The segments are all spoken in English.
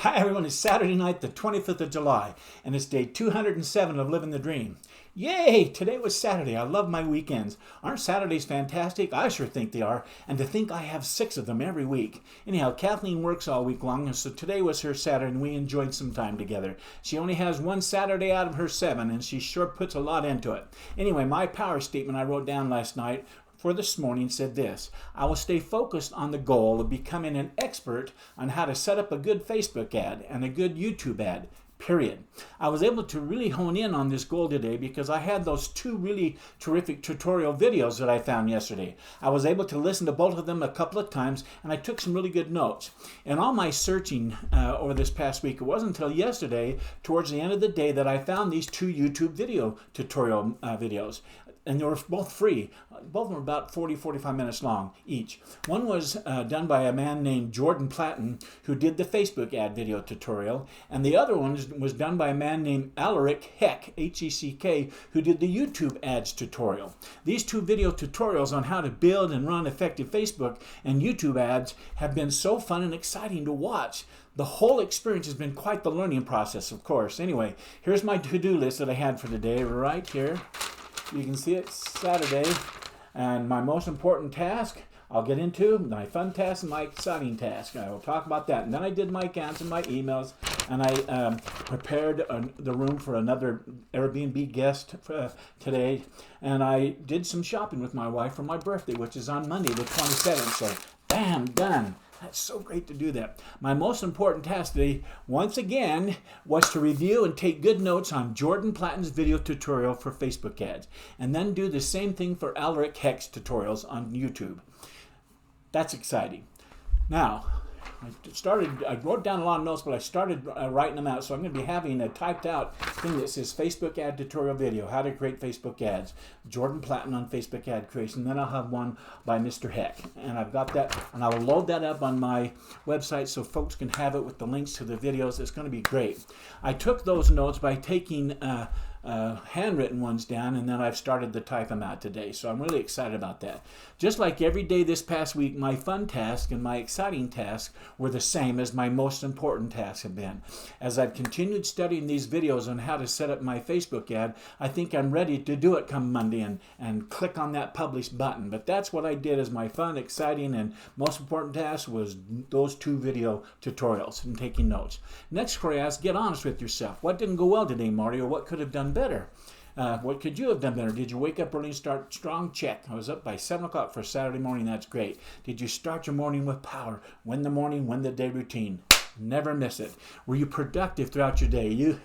Hi everyone, it's Saturday night, the 25th of July, and it's day 207 of Living the Dream. Yay! Today was Saturday. I love my weekends. Aren't Saturdays fantastic? I sure think they are, and to think I have 6 of them every week. Anyhow, Kathleen works all week long, and so today was her Saturday, and we enjoyed some time together. She only has one Saturday out of her 7, and she sure puts a lot into it. Anyway, my power statement I wrote down last night for this morning said this: I will stay focused on the goal of becoming an expert on how to set up a good Facebook ad and a good YouTube ad. Period. I was able to really hone in on this goal today because I had those 2 really terrific tutorial videos that I found yesterday. I was able to listen to both of them a couple of times, and I took some really good notes. And all my searching over this past week, it wasn't until yesterday, towards the end of the day, that I found these 2 YouTube video tutorial videos. And they were both free. Both of them were about 45 minutes long each. One was done by a man named Jordan Platten, who did the Facebook ad video tutorial. And the other one was done by a man named Alaric Heck, H-E-C-K, who did the YouTube ads tutorial. These 2 video tutorials on how to build and run effective Facebook and YouTube ads have been so fun and exciting to watch. The whole experience has been quite the learning process, of course. Anyway, here's my to-do list that I had for today right here. You can see it's Saturday, and my most important task I'll get into, my fun task and my exciting task. I will talk about that. And then I did my accounts and my emails, and I prepared the room for another Airbnb guest today. And I did some shopping with my wife for my birthday, which is on Monday the 27th. So, bam, done. That's so great to do that. My most important task today, once again, was to review and take good notes on Jordan Platten's video tutorial for Facebook ads, and then do the same thing for Alaric Heck's tutorials on YouTube. That's exciting. Now, I wrote down a lot of notes, but I started writing them out. So I'm going to be having a typed out thing that says Facebook ad tutorial video, how to create Facebook ads, Jordan Platten on Facebook ad creation. Then I'll have one by Mr. Heck. And I've got that, and I will load that up on my website so folks can have it with the links to the videos. It's going to be great. I took those notes by taking handwritten ones down, and then I've started to type them out today. So I'm really excited about that. Just like every day this past week, my fun task and my exciting task were the same as my most important tasks have been. As I've continued studying these videos on how to set up my Facebook ad, I think I'm ready to do it come Monday and click on that publish button. But that's what I did as my fun, exciting, and most important task was those 2 video tutorials and taking notes. Next, Corey asked, get honest with yourself. What didn't go well today, Marty, or what could have done better? What could you have done better? Did you wake up early and start strong? Check. I was up by 7 o'clock for Saturday morning. That's great. Did you start your morning with power? Win the morning, win the day routine. Never miss it. Were you productive throughout your day?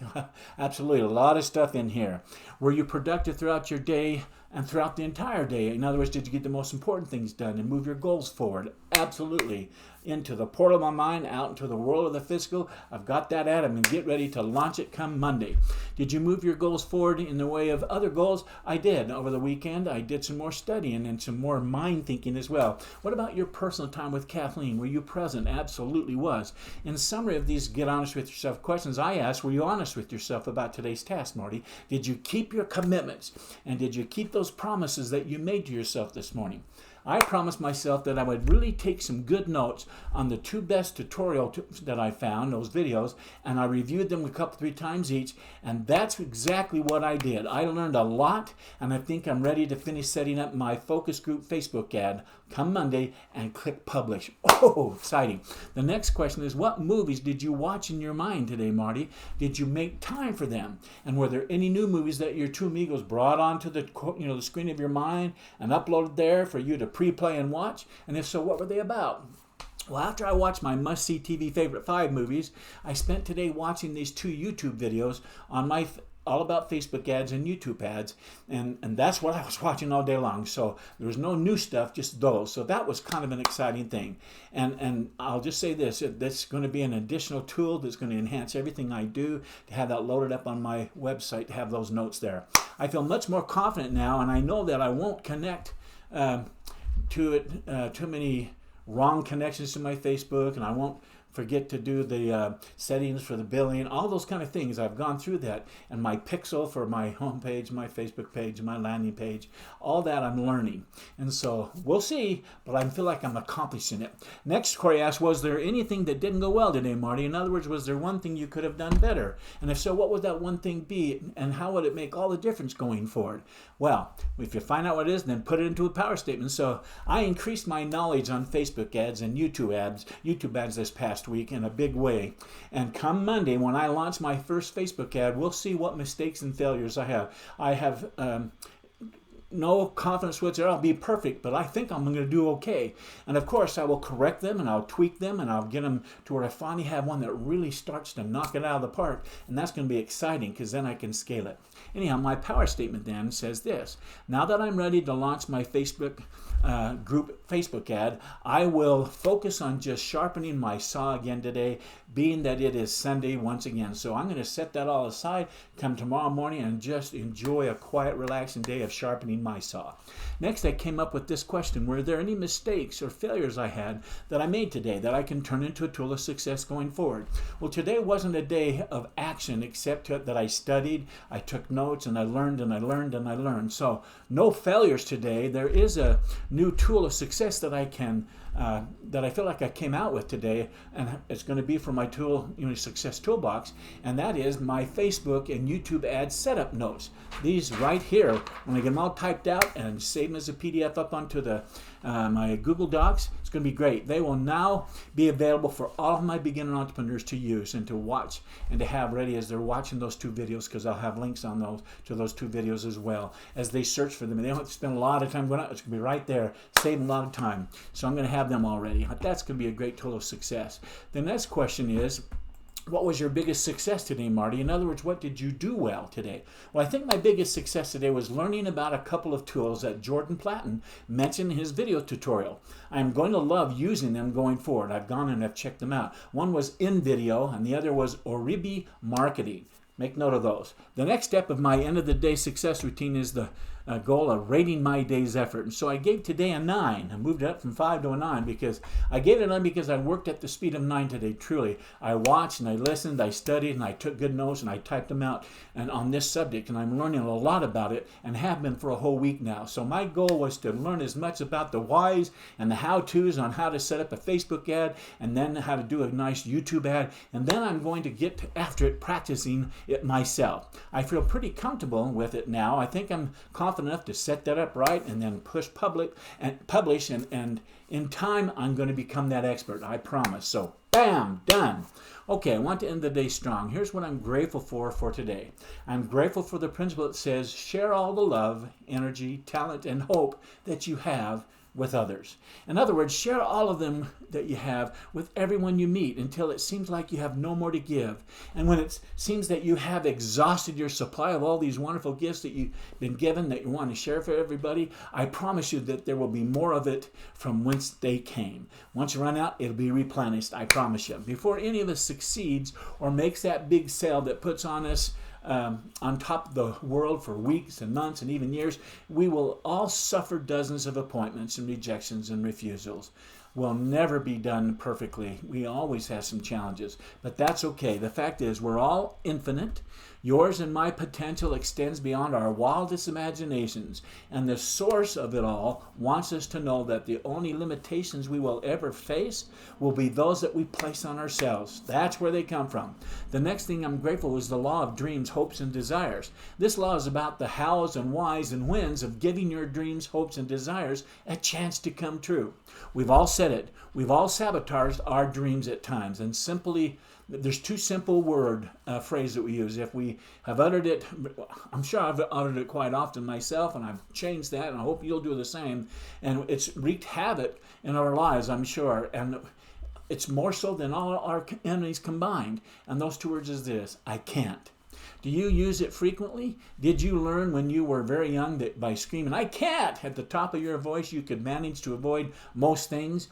Absolutely, a lot of stuff in here. Were you productive throughout your day and throughout the entire day? In other words, did you get the most important things done and move your goals forward? Absolutely. Into the portal of my mind, out into the world of the physical. I've got that at 'em and get ready to launch it come Monday. Did you move your goals forward in the way of other goals? I did. Over the weekend, I did some more studying and some more mind thinking as well. What about your personal time with Kathleen? Were you present? Absolutely was. In summary of these get honest with yourself questions I asked, were you honest with yourself about today's task, Marty? Did you keep your commitments? And did you keep those promises that you made to yourself this morning? I promised myself that I would really take some good notes on the 2 best tutorials that I found, those videos, and I reviewed them a couple, 3 times each, and that's exactly what I did. I learned a lot, and I think I'm ready to finish setting up my focus group Facebook ad come Monday and click publish. Oh, exciting. The next question is, what movies did you watch in your mind today, Marty? Did you make time for them? And were there any new movies that your 2 amigos brought onto the screen of your mind and uploaded there for you to pre-play and watch? And if so, what were they about? Well, after I watched my must-see TV favorite 5 movies, I spent today watching these 2 YouTube videos on my all about Facebook ads and YouTube ads, and that's what I was watching all day long. So there was no new stuff, just those. So that was kind of an exciting thing. And I'll just say this is going to be an additional tool that's going to enhance everything I do, to have that loaded up on my website, to have those notes there. I feel much more confident now, and I know that I won't connect to it too many wrong connections to my Facebook, and I won't forget to do the settings for the billing, all those kind of things. I've gone through that, and my pixel for my homepage, my Facebook page, my landing page, all that I'm learning. And so we'll see, but I feel like I'm accomplishing it. Next, Corey asked, was there anything that didn't go well today, Marty? In other words, was there one thing you could have done better? And if so, what would that one thing be, and how would it make all the difference going forward? Well, if you find out what it is, then put it into a power statement. So I increased my knowledge on Facebook ads and YouTube ads this past week in a big way. And come Monday, when I launch my first Facebook ad, we'll see what mistakes and failures I have. I have no confidence with it. I'll be perfect, but I think I'm going to do okay. And of course, I will correct them, and I'll tweak them, and I'll get them to where I finally have one that really starts to knock it out of the park. And that's going to be exciting, because then I can scale it. Anyhow, my power statement then says this: now that I'm ready to launch my Facebook group Facebook ad, I will focus on just sharpening my saw again today, being that it is Sunday once again. So I'm going to set that all aside, come tomorrow morning, and just enjoy a quiet, relaxing day of sharpening my saw. Next, I came up with this question: were there any mistakes or failures I had that I made today that I can turn into a tool of success going forward? Well, today wasn't a day of action, except that I studied, I took notes, and I learned and I learned and I learned. So no failures today. There is a new tool of success that I can that I feel like I came out with today, and it's going to be for my tool, success toolbox, and that is my Facebook and YouTube ad setup notes. These right here, when I get them all typed out and save them as a PDF up onto the my Google Docs, it's going to be great. They will now be available for all of my beginner entrepreneurs to use and to watch and to have ready as they're watching those two videos, because I'll have links on those to those two videos as well as they search for them. And they don't have to spend a lot of time going out. It's going to be right there, saving a lot of time. So I'm going to have them already. That's going to be a great tool of success. The next question is, what was your biggest success today, Marty? In other words, what did you do well today? Well, I think my biggest success today was learning about a couple of tools that Jordan Platten mentioned in his video tutorial. I'm going to love using them going forward. I've gone and I've checked them out. One was InVideo, and the other was Oribi Marketing. Make note of those. The next step of my end of the day success routine is the goal of rating my day's effort. And so I gave today a 9. I moved it up from 5 to a 9 because I gave it a 9 because I worked at the speed of 9 today, truly. I watched and I listened, I studied, and I took good notes, and I typed them out and on this subject, and I'm learning a lot about it and have been for a whole week now. So my goal was to learn as much about the whys and the how-tos on how to set up a Facebook ad, and then how to do a nice YouTube ad, and then I'm going to get after it, practicing it myself. I feel pretty comfortable with it now. I think I'm confident enough to set that up right and then publish, and in time I'm going to become that expert, I promise. So bam, done. Okay, I want to end the day strong. Here's what I'm grateful for today. I'm grateful for the principle that says share all the love, energy, talent, and hope that you have with others. In other words, share all of them that you have with everyone you meet until it seems like you have no more to give. And when it seems that you have exhausted your supply of all these wonderful gifts that you've been given that you want to share for everybody, I promise you that there will be more of it from whence they came. Once you run out, it'll be replenished, I promise you. Before any of us succeeds or makes that big sale that puts on us on top of the world for weeks and months and even years, we will all suffer dozens of appointments and rejections and refusals. We'll never be done perfectly. We always have some challenges, but that's okay. The fact is, we're all infinite. Yours and my potential extends beyond our wildest imaginations, and the source of it all wants us to know that the only limitations we will ever face will be those that we place on ourselves. That's where they come from. The next thing I'm grateful is the law of dreams, hopes, and desires. This law is about the hows and whys and whens of giving your dreams, hopes, and desires a chance to come true. We've all said it. We've all sabotaged our dreams at times, and there's two simple phrase that we use. If we have uttered it, I'm sure I've uttered it quite often myself, and I've changed that, and I hope you'll do the same. And it's wreaked havoc in our lives, I'm sure. And it's more so than all our enemies combined. And those two words is this: I can't. Do you use it frequently? Did you learn when you were very young that by screaming, "I can't," at the top of your voice, you could manage to avoid most things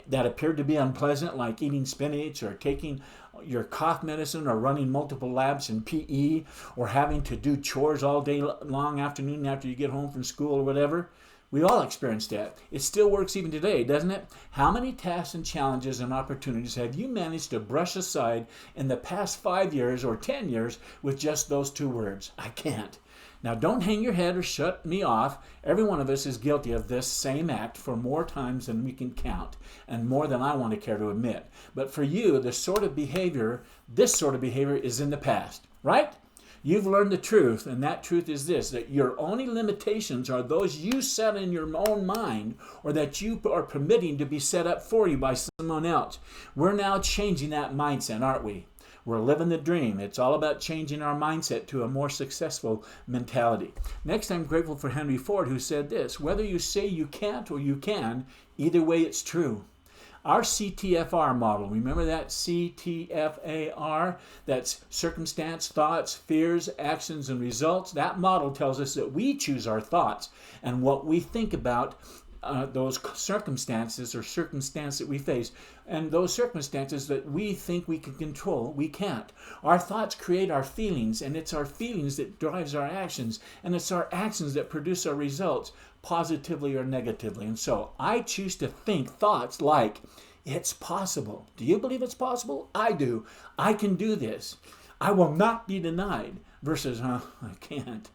that appeared to be unpleasant, like eating spinach or taking your cough medicine or running multiple laps in PE or having to do chores all day long afternoon after you get home from school or whatever? We all experienced that. It still works even today, doesn't it? How many tasks and challenges and opportunities have you managed to brush aside in the past 5 years or 10 years with just those 2 words? I can't. Now, don't hang your head or shut me off. Every one of us is guilty of this same act for more times than we can count, and more than I want to care to admit. But for you, this sort of behavior is in the past, right? You've learned the truth, and that truth is this, that your only limitations are those you set in your own mind or that you are permitting to be set up for you by someone else. We're now changing that mindset, aren't we? We're living the dream. It's all about changing our mindset to a more successful mentality. Next, I'm grateful for Henry Ford, who said this, whether you say you can't or you can, either way it's true. Our CTFR model, remember that CTFAR? That's circumstance, thoughts, fears, actions, and results. That model tells us that we choose our thoughts and what we think about those circumstances or circumstance that we face. And those circumstances that we think we can control, we can't. Our thoughts create our feelings, and it's our feelings that drives our actions, and it's our actions that produce our results, positively or negatively. And so I choose to think thoughts like, it's possible. Do you believe it's possible? I do. I can do this. I will not be denied. Versus, I can't.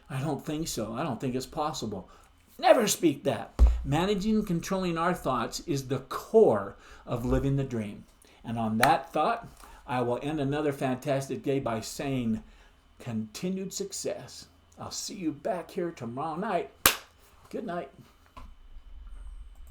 I don't think so. I don't think it's possible. Never speak that. Managing and controlling our thoughts is the core of living the dream. And on that thought, I will end another fantastic day by saying, continued success. I'll see you back here tomorrow night. Good night.